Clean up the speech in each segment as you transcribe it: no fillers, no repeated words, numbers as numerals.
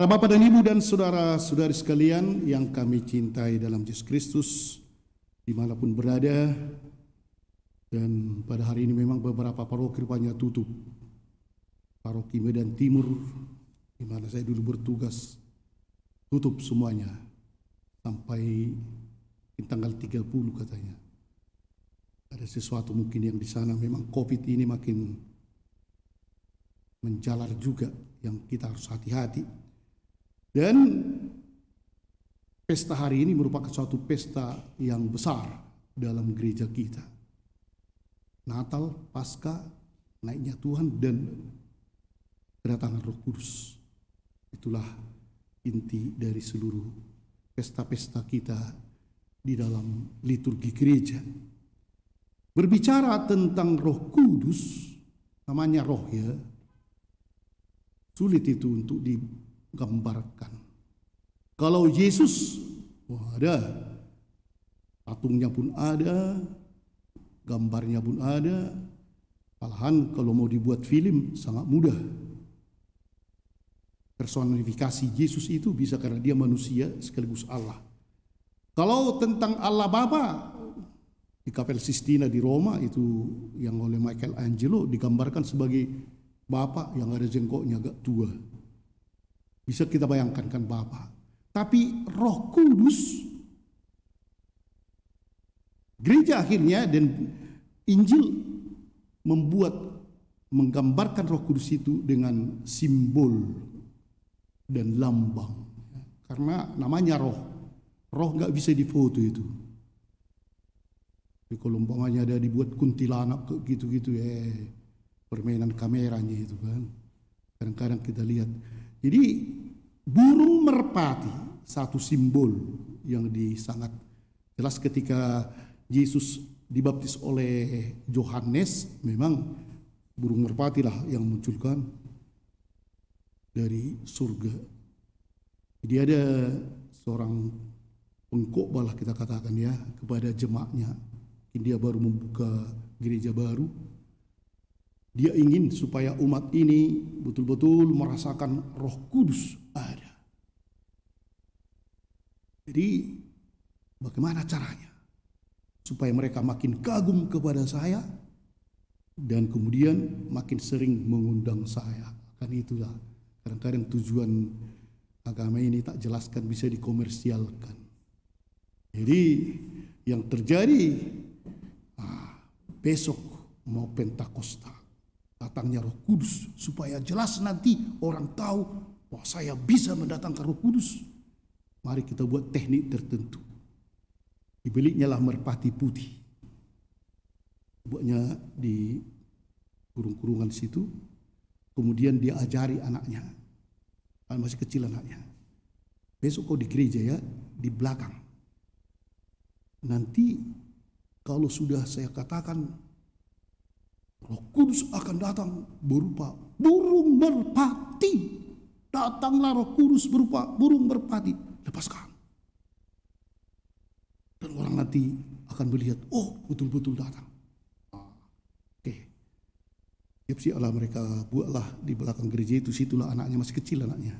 Bapak dan Ibu dan saudara-saudari sekalian yang kami cintai dalam Yesus Kristus, dimanapun berada, dan pada hari ini memang beberapa paroki rupanya tutup. Paroki Medan Timur, di mana saya dulu bertugas, tutup semuanya sampai tanggal 30 katanya. Ada sesuatu mungkin yang di sana memang COVID ini makin menjalar juga, yang kita harus hati-hati. Dan pesta hari ini merupakan suatu pesta yang besar dalam gereja kita. Natal, Paskah, naiknya Tuhan, dan kedatangan Roh Kudus. Itulah inti dari seluruh pesta-pesta kita di dalam liturgi gereja. Berbicara tentang Roh Kudus, namanya roh ya, sulit itu untuk digambarkan. Kalau Yesus, ada, patungnya pun ada, gambarnya pun ada. Malahan kalau mau dibuat film sangat mudah. Personifikasi Yesus itu bisa karena dia manusia sekaligus Allah. Kalau tentang Allah Bapa, di Kapel Sistina di Roma itu yang oleh Michelangelo digambarkan sebagai Bapa yang ada jengkoknya agak tua. Bisa kita bayangkan kan Bapa. Tapi Roh Kudus, gereja akhirnya dan Injil menggambarkan Roh Kudus itu dengan simbol dan lambang. Karena namanya roh. Roh nggak bisa difoto itu. Jadi kalau umpamanya ada dibuat kuntilanak gitu-gitu permainan kameranya itu kan. Kadang-kadang kita lihat. Jadi burung merpati satu simbol yang sangat jelas ketika Yesus dibaptis oleh Yohanes, memang burung merpati lah yang munculkan dari surga. Jadi ada seorang pengkhotbah lah kita katakan ya kepada jemaatnya. Dia baru membuka gereja baru. Dia ingin supaya umat ini betul-betul merasakan Roh Kudus ada. Jadi bagaimana caranya? Supaya mereka makin kagum kepada saya dan kemudian makin sering mengundang saya. Kan itulah kadang-kadang tujuan agama ini tak jelaskan bisa dikomersialkan. Jadi yang terjadi besok mau Pentakosta, datangnya Roh Kudus supaya jelas nanti orang tahu wah saya bisa mendatangkan Roh Kudus. Mari kita buat teknik tertentu. Dibelinya lah merpati putih, buatnya di kurung-kurungan situ. Kemudian dia ajari anaknya, masih kecil anaknya. Besok kau di gereja ya, di belakang. Nanti kalau sudah saya katakan Roh Kudus akan datang berupa burung merpati. Datanglah Roh Kudus berupa burung merpati. Lepaskan. Dan orang nanti akan melihat, oh betul-betul datang. Oke. Siap-siaplah mereka buatlah di belakang gereja itu, situlah anaknya masih kecil anaknya.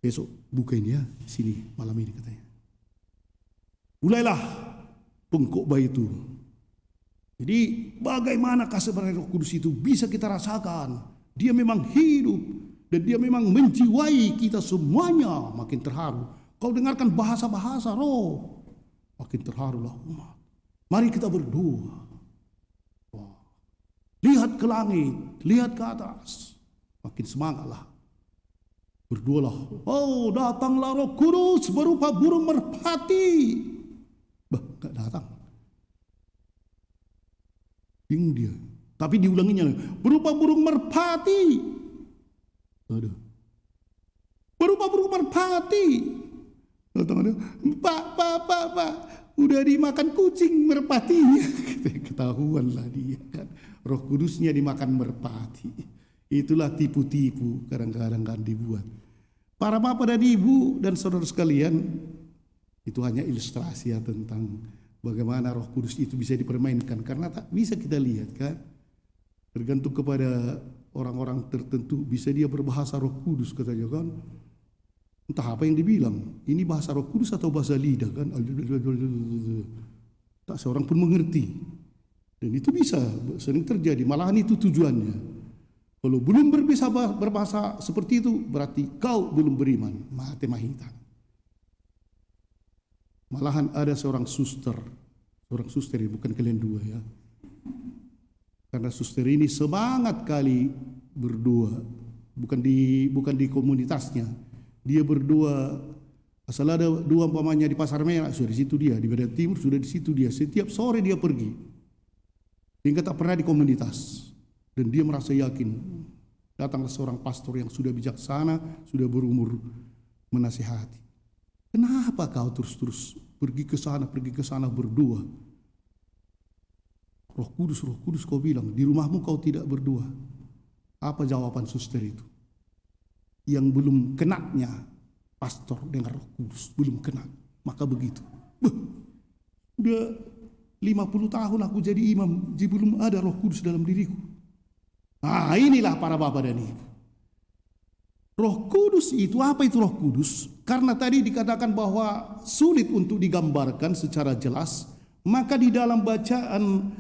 Besok bukain ya, sini malam ini katanya. Mulailah pengkhotbah itu. Jadi bagaimanakah sebenarnya Roh Kudus itu bisa kita rasakan? Dia memang hidup dan dia memang menjiwai kita semuanya. Makin terharu. Kau dengarkan bahasa-bahasa roh, makin terharulah umat. Mari kita berdoa. Lihat ke langit, lihat ke atas. Makin semangatlah. Berdoalah. Oh, datanglah Roh Kudus berupa burung merpati. Gak datang. Bingung dia. Tapi diulanginya berupa burung merpati. Ada. Berupa burung merpati. Datang ada. Pak. Udah dimakan kucing merpatinya. Ketahuan lah dia kan. Roh Kudusnya dimakan merpati. Itulah tipu-tipu kadang-kadang kan dibuat. Para bapak dan ibu dan saudara sekalian, itu hanya ilustrasi ya tentang bagaimana Roh Kudus itu bisa dipermainkan. Karena tak bisa kita lihat kan. Tergantung kepada orang-orang tertentu bisa dia berbahasa Roh Kudus katanya kan. Entah apa yang dibilang. Ini bahasa Roh Kudus atau bahasa lidah kan. Tak seorang pun mengerti. Dan itu bisa sering terjadi. Malahan itu tujuannya. Kalau belum berbisa berbahasa seperti itu, berarti kau belum beriman. Mate mahita. Malahan ada seorang suster ini, bukan kalian dua ya. Karena suster ini semangat kali berdoa, bukan di komunitasnya. Dia berdoa, asal ada dua umpamanya di Pasar Merah, sudah di situ dia, di Medan Timur sudah di situ dia. Setiap sore dia pergi, hingga tak pernah di komunitas. Dan dia merasa yakin, datanglah seorang pastor yang sudah bijaksana, sudah berumur, menasihati. Kenapa kau terus-terus pergi ke sana berdoa? Roh Kudus kau bilang, di rumahmu kau tidak berdoa. Apa jawaban suster itu? Yang belum kenanya pastor dengan Roh Kudus, belum kena. Maka begitu. Udah 50 tahun aku jadi imam, jadi belum ada Roh Kudus dalam diriku. Nah, inilah para bapak dan ibu. Roh Kudus itu, apa itu Roh Kudus? Karena tadi dikatakan bahwa sulit untuk digambarkan secara jelas, maka di dalam bacaan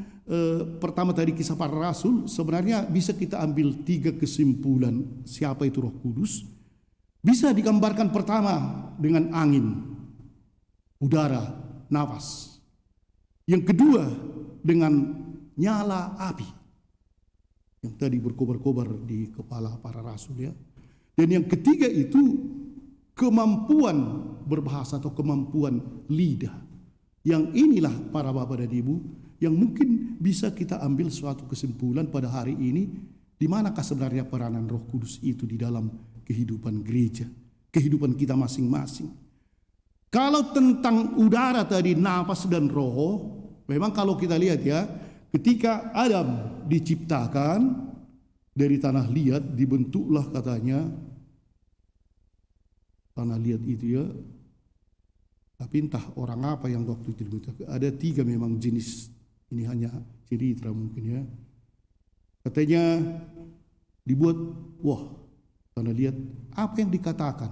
pertama tadi Kisah Para Rasul, sebenarnya bisa kita ambil 3 kesimpulan siapa itu Roh Kudus. Bisa digambarkan pertama dengan angin, udara, nafas. Yang kedua dengan nyala api yang tadi berkobar-kobar di kepala para rasul ya. Dan yang ketiga itu kemampuan berbahasa atau kemampuan lidah. Yang inilah para bapak dan ibu yang mungkin bisa kita ambil suatu kesimpulan pada hari ini, di manakah sebenarnya peranan Roh Kudus itu di dalam kehidupan gereja, kehidupan kita masing-masing. Kalau tentang udara tadi, nafas dan roh, memang kalau kita lihat ya, ketika Adam diciptakan dari tanah liat, dibentuklah katanya tanah liat itu ya. Tapi entah orang apa yang waktu itu dibentuk. Ada 3 memang jenis. Ini hanya cerita mungkin ya. Katanya dibuat, tanah liat. Apa yang dikatakan?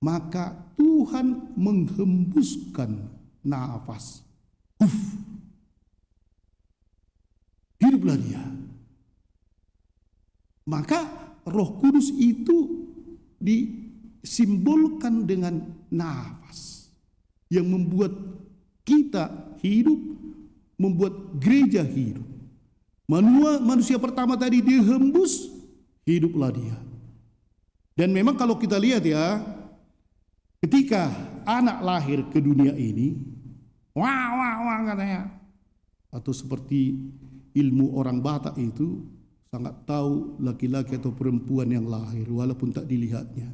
Maka Tuhan menghembuskan nafas. Hiduplah dia. Maka Roh Kudus itu disimbolkan dengan nafas yang membuat kita hidup, membuat gereja hidup. Manusia pertama tadi dihembus, hiduplah dia. Dan memang kalau kita lihat ya, ketika anak lahir ke dunia ini, wah katanya, atau seperti ilmu orang Batak itu sangat tahu laki-laki atau perempuan yang lahir walaupun tak dilihatnya.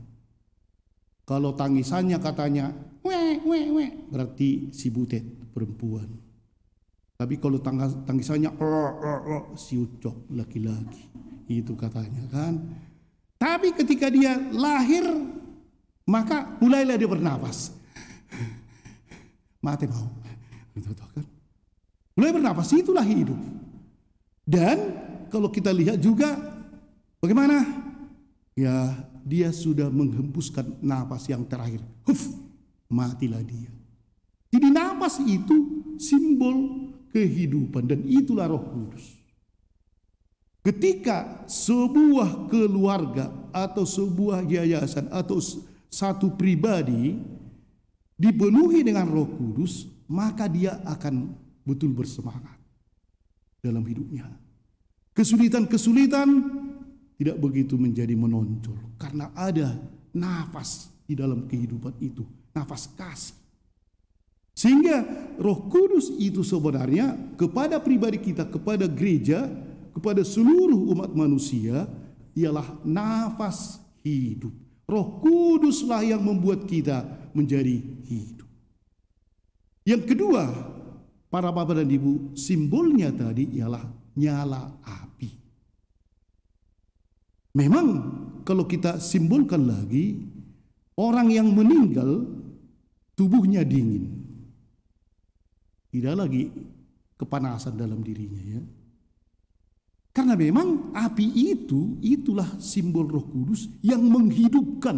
Kalau tangisannya katanya berarti si butet perempuan. Tapi kalau tangisannya si ucok laki-laki, itu katanya kan. Tapi ketika dia lahir, maka mulailah dia bernapas. Mati mau. Itu kan. Mulai bernapas, itulah hidup. Dan kalau kita lihat juga bagaimana? Ya, dia sudah menghembuskan napas yang terakhir. Matilah dia. Jadi napas itu simbol kehidupan dan itulah Roh Kudus. Ketika sebuah keluarga atau sebuah yayasan atau satu pribadi dipenuhi dengan Roh Kudus, maka dia akan betul bersemangat dalam hidupnya. Kesulitan-kesulitan tidak begitu menjadi menonjol karena ada nafas di dalam kehidupan itu, nafas kasih. Sehingga Roh Kudus itu sebenarnya kepada pribadi kita, kepada gereja, kepada seluruh umat manusia ialah nafas hidup. Roh Kuduslah yang membuat kita menjadi hidup. Yang kedua, para bapak dan ibu, simbolnya tadi ialah nyala api. Memang kalau kita simbolkan lagi, orang yang meninggal tubuhnya dingin. Tidak lagi kepanasan dalam dirinya ya. Karena memang api itulah simbol Roh Kudus yang menghidupkan.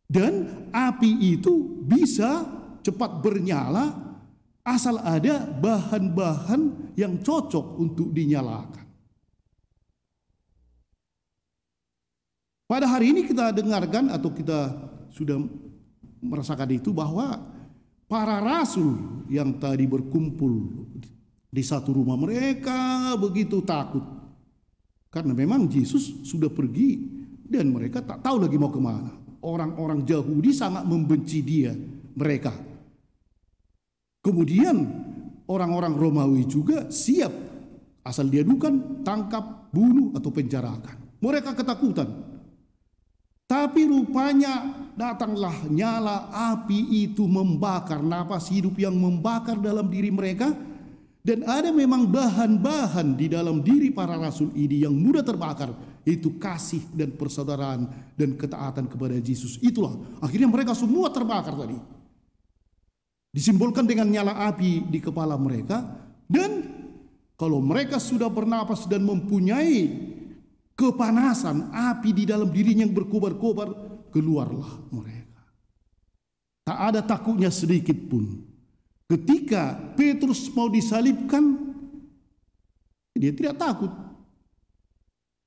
Dan api itu bisa cepat bernyala asal ada bahan-bahan yang cocok untuk dinyalakan. Pada hari ini kita dengarkan atau kita sudah merasakan itu bahwa para rasul yang tadi berkumpul di satu rumah mereka begitu takut. Karena memang Yesus sudah pergi dan mereka tak tahu lagi mau kemana. Orang-orang Yahudi sangat membenci mereka. Kemudian orang-orang Romawi juga siap asal diadukan, tangkap, bunuh atau penjarakan. Mereka ketakutan. Tapi rupanya datanglah nyala api itu membakar, napas hidup yang membakar dalam diri mereka. Dan ada memang bahan-bahan di dalam diri para rasul ini yang mudah terbakar. Itu kasih dan persaudaraan dan ketaatan kepada Yesus. Itulah akhirnya mereka semua terbakar tadi. Disimbolkan dengan nyala api di kepala mereka. Dan kalau mereka sudah bernapas dan mempunyai kepanasan, api di dalam dirinya yang berkobar-kobar, keluarlah mereka. Tak ada takutnya sedikit pun. Ketika Petrus mau disalibkan, dia tidak takut.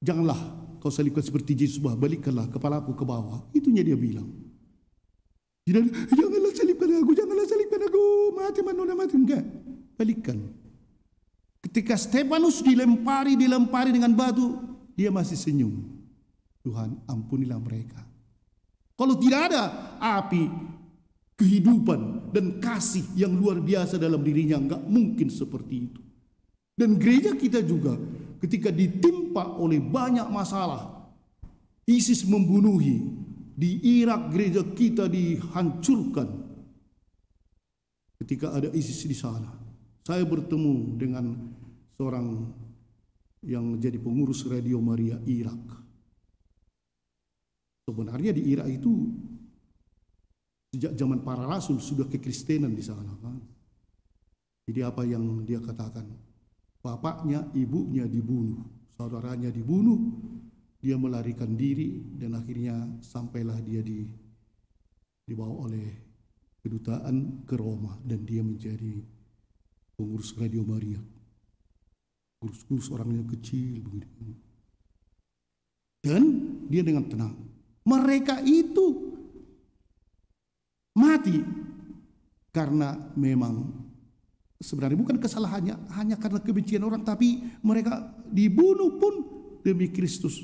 Janganlah kau salibkan seperti Yesus, balikkanlah kepalaku ke bawah. Itunya dia bilang. Janganlah salibkan aku, mati mana mati. Enggak, balikkan. Ketika Stefanus dilempari dengan batu, dia masih senyum. Tuhan, ampunilah mereka. Kalau tidak ada api kehidupan dan kasih yang luar biasa dalam dirinya, enggak mungkin seperti itu. Dan gereja kita juga ketika ditimpa oleh banyak masalah, ISIS membunuhi, di Irak gereja kita dihancurkan. Ketika ada ISIS di sana, saya bertemu dengan seorang yang jadi pengurus Radio Maria Irak. Sebenarnya di Irak itu sejak zaman para rasul sudah kekristenan di sana kan. Jadi apa yang dia katakan, bapaknya, ibunya dibunuh, saudaranya dibunuh, dia melarikan diri dan akhirnya sampailah dia dibawa oleh kedutaan ke Roma dan dia menjadi pengurus Radio Maria. Kurus-kurus, orangnya kecil begitu. Dan dia dengan tenang. Mereka itu mati karena memang sebenarnya bukan kesalahannya, hanya karena kebencian orang, tapi mereka dibunuh pun demi Kristus.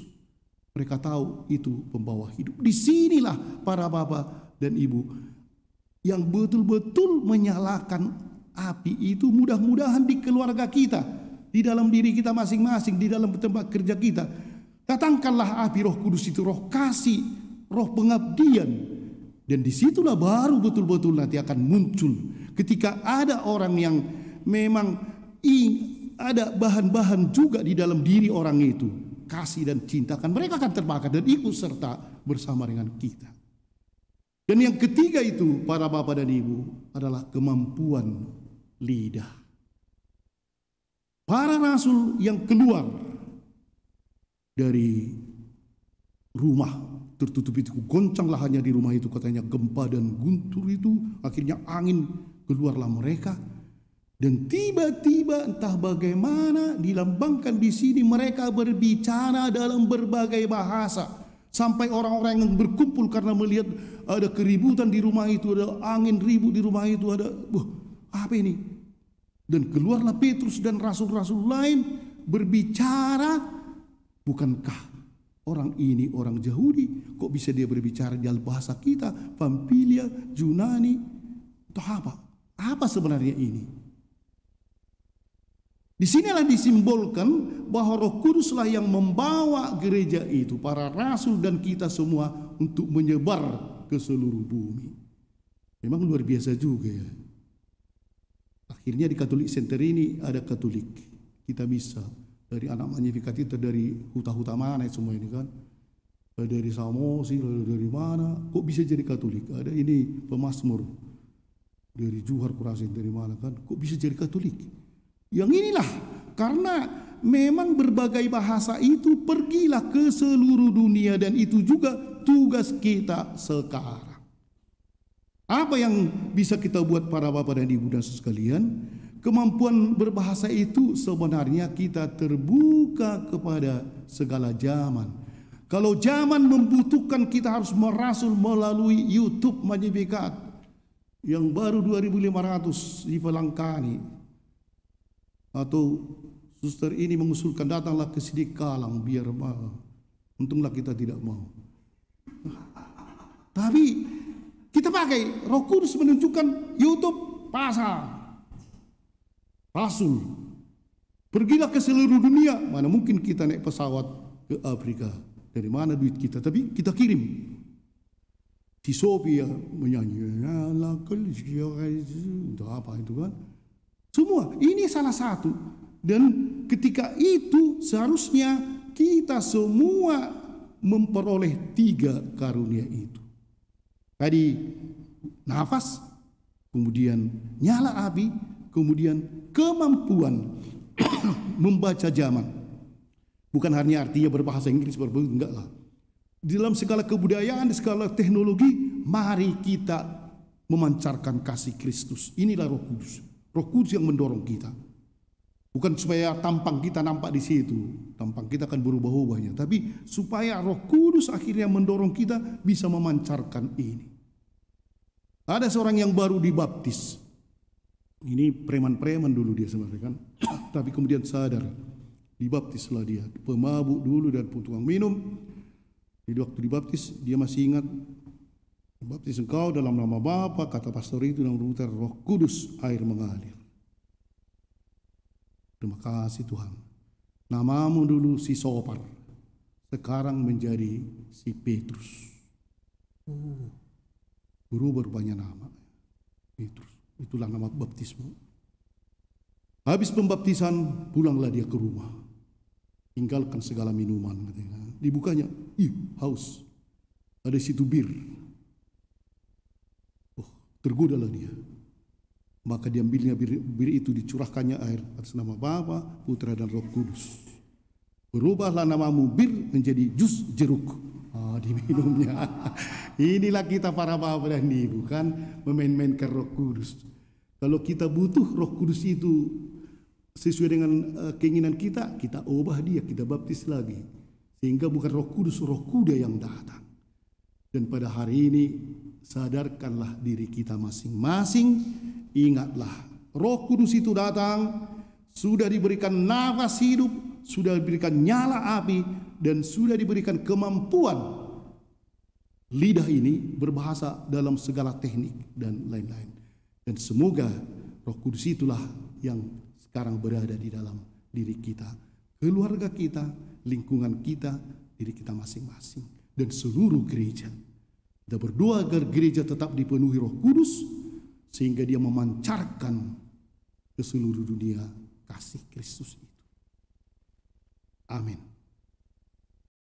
Mereka tahu itu pembawa hidup. Disinilah para bapak dan ibu yang betul-betul menyalakan api itu, mudah-mudahan di keluarga kita, di dalam diri kita masing-masing, di dalam tempat kerja kita. Datangkanlah api Roh Kudus itu, roh kasih, roh pengabdian. Dan disitulah baru betul-betul nanti akan muncul. Ketika ada orang yang memang ada bahan-bahan juga di dalam diri orang itu, kasih dan cinta, kan mereka akan terbakar dan ikut serta bersama dengan kita. Dan yang ketiga itu, para bapak dan ibu, adalah kemampuan lidah. Para rasul yang keluar dari rumah tertutup itu, goncanglah hanya di rumah itu, katanya gempa dan guntur itu, akhirnya angin, keluarlah mereka. Dan tiba-tiba entah bagaimana dilambangkan di sini mereka berbicara dalam berbagai bahasa. Sampai orang-orang yang berkumpul karena melihat ada keributan di rumah itu, ada angin ribut di rumah itu, ada apa ini? Dan keluarlah Petrus dan rasul-rasul lain berbicara. Bukankah orang ini orang Yahudi? Kok bisa dia berbicara dalam bahasa kita, Pamfilia, Yunani, atau apa? Apa sebenarnya ini? Disinilah disimbolkan bahwa Roh Kuduslah yang membawa gereja itu, para rasul dan kita semua, untuk menyebar ke seluruh bumi. Memang luar biasa juga ya. Akhirnya di Katolik Center ini ada Katolik. Kita bisa dari anak Magnificat itu, dari huta-huta mana semua ini kan. Dari Samosi, dari mana. Kok bisa jadi Katolik? Ada ini pemazmur dari Johar Kurasin, dari mana kan. Kok bisa jadi Katolik? Yang inilah Karena memang berbagai bahasa itu pergilah ke seluruh dunia, dan itu juga tugas kita sekarang. Apa yang bisa kita buat para bapak dan ibu dan sekalian? Kemampuan berbahasa itu sebenarnya kita terbuka kepada segala zaman. Kalau zaman membutuhkan kita harus merasul melalui YouTube Magnificat yang baru 2.500 di Pelangkani, atau suster ini mengusulkan datanglah ke Sidikalang biar mau. Untunglah kita tidak mau. Tapi kita pakai Roh Kudus menunjukkan YouTube pasang. Rasul, pergilah ke seluruh dunia. Mana mungkin kita naik pesawat ke Afrika? Dari mana duit kita? Tapi kita kirim. Si Sophia menyanyi, itu apa itu kan? Semua ini salah satu. Dan ketika itu seharusnya kita semua memperoleh 3 karunia itu. Tadi nafas, kemudian nyala api, kemudian kemampuan membaca zaman. Bukan hanya artinya berbahasa Inggris, enggak lah. Di dalam segala kebudayaan, segala teknologi, mari kita memancarkan kasih Kristus. Inilah Roh Kudus. Roh Kudus yang mendorong kita. Bukan supaya tampang kita nampak di situ, tampang kita akan berubah-ubahnya, tapi supaya Roh Kudus akhirnya mendorong kita bisa memancarkan ini. Ada seorang yang baru dibaptis. Ini preman-preman dulu dia sebenarnya kan, tapi kemudian sadar, dibaptislah dia. Pemabuk dulu dan tukang minum. Jadi waktu dibaptis dia masih ingat, baptis engkau dalam nama Bapa, kata pastor itu, dan Roh Kudus, air mengalir. Terima kasih Tuhan. Namamu dulu si Sopar, sekarang menjadi si Petrus. Berubah rupanya nama Petrus. Itulah nama baptismu. Habis pembaptisan pulanglah dia ke rumah. Tinggalkan segala minuman. Dibukanya, haus. Ada situ bir. Tergodalah dia. Maka diambilnya bir itu, dicurahkannya air atas nama Bapa, Putra dan Roh Kudus. Berubahlah namamu bir menjadi jus jeruk. Diminumnya. Inilah kita para bapak dan ibu, kan memain-mainkan Roh Kudus. Kalau kita butuh Roh Kudus itu sesuai dengan keinginan kita, kita ubah dia, kita baptis lagi. Sehingga bukan Roh Kudus, Roh Kuda yang datang. Dan pada hari ini sadarkanlah diri kita masing-masing. Ingatlah, Roh Kudus itu datang, sudah diberikan nafas hidup, sudah diberikan nyala api, dan sudah diberikan kemampuan lidah ini berbahasa dalam segala teknik dan lain-lain. Dan semoga Roh Kudus itulah yang sekarang berada di dalam diri kita, keluarga kita, lingkungan kita, diri kita masing-masing, dan seluruh gereja. Kita berdoa agar gereja tetap dipenuhi Roh Kudus, sehingga dia memancarkan ke seluruh dunia kasih Kristus itu. Amin.